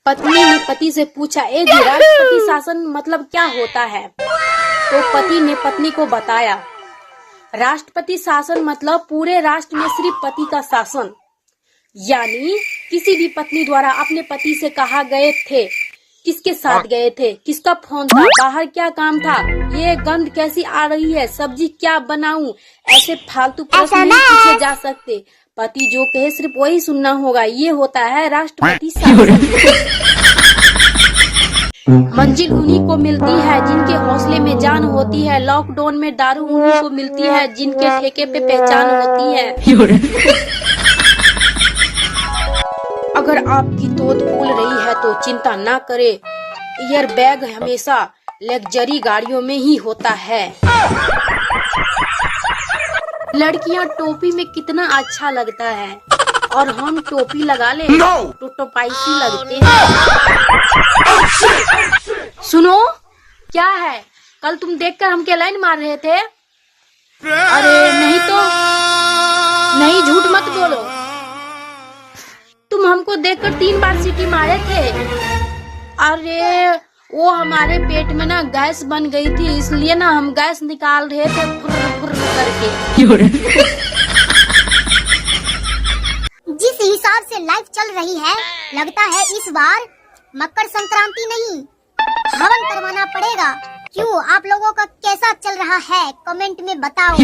पत्नी ने पति से पूछा, ए जी, राष्ट्रपति शासन मतलब क्या होता है? तो पति ने पत्नी को बताया, राष्ट्रपति शासन मतलब पूरे राष्ट्र में सिर्फ पति का शासन। यानी किसी भी पत्नी द्वारा अपने पति से कहा गए थे, किसके साथ गए थे, किसका फोन था, बाहर क्या काम था, ये गंध कैसी आ रही है, सब्जी क्या बनाऊं, ऐसे फालतू प्रश्न नहीं पूछे जा सकते। पति जो कहे सिर्फ वही सुनना होगा। ये होता है राष्ट्रपति शासन। मंजिल उन्हीं को मिलती है जिनके हौसले में जान होती है। लॉकडाउन में दारू उन्हीं को मिलती है जिनके ठेके पे पहचान होती है। अगर आपकी तोत फूल रही है तो चिंता ना करे, एयर बैग हमेशा लग्जरी गाड़ियों में ही होता है। लड़कियां टोपी में कितना अच्छा लगता है, और हम टोपी लगा ले तो टोपाइसी लगते हैं। सुनो, क्या है? कल तुम देखकर हमके लाइन मार रहे थे। अरे नहीं तो नहीं, झूठ मत बोलो। तुम हमको देखकर 3 बार सीटी मारे थे। अरे वो हमारे पेट में ना गैस बन गई थी, इसलिए ना हम गैस निकाल रहे थे फुर्र फुर्र करके। जिस हिसाब से लाइफ चल रही है, लगता है इस बार मकर संक्रांति नहीं, हवन करवाना पड़ेगा। क्यों, आप लोगों का कैसा चल रहा है? कमेंट में बताओ।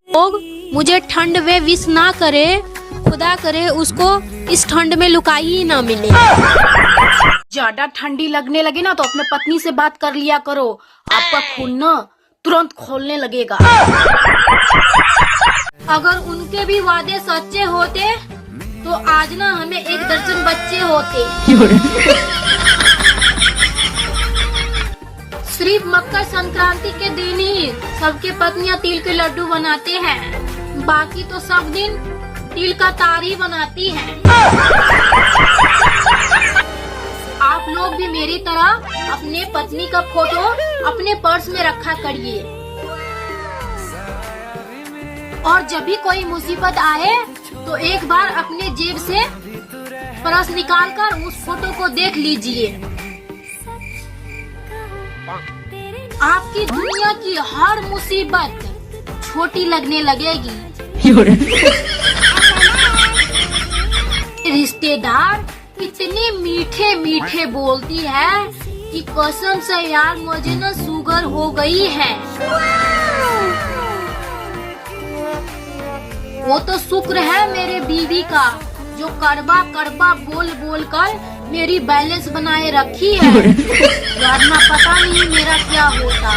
लोग मुझे ठंड में विश ना करे, खुदा करे उसको इस ठंड में लुकाई ही ना मिले। ज्यादा ठंडी लगने लगे ना तो अपने पत्नी से बात कर लिया करो, आपका खून ना तुरंत खोलने लगेगा। अगर उनके भी वादे सच्चे होते तो आज ना हमें 1 दर्जन बच्चे होते। सिर्फ मकर संक्रांति के दिन ही सबके पत्नियां तिल के लड्डू बनाते हैं, बाकी तो सब दिन तिल का तारी बनाती हैं। आप लोग भी मेरी तरह अपने पत्नी का फोटो अपने पर्स में रखा करिए, और जब भी कोई मुसीबत आए तो एक बार अपने जेब से पर्स निकालकर उस फोटो को देख लीजिए। आपकी दुनिया की हर मुसीबत छोटी लगने लगेगी। रिश्तेदार इतने मीठे मीठे बोलती है कि कसम से यार मुझे ना शुगर हो गई है। वो तो शुक्र है मेरे बीवी का जो कड़वा कड़वा बोल बोल कर मेरी बैलेंस बनाए रखी है, वरना पता नहीं मेरा क्या होता।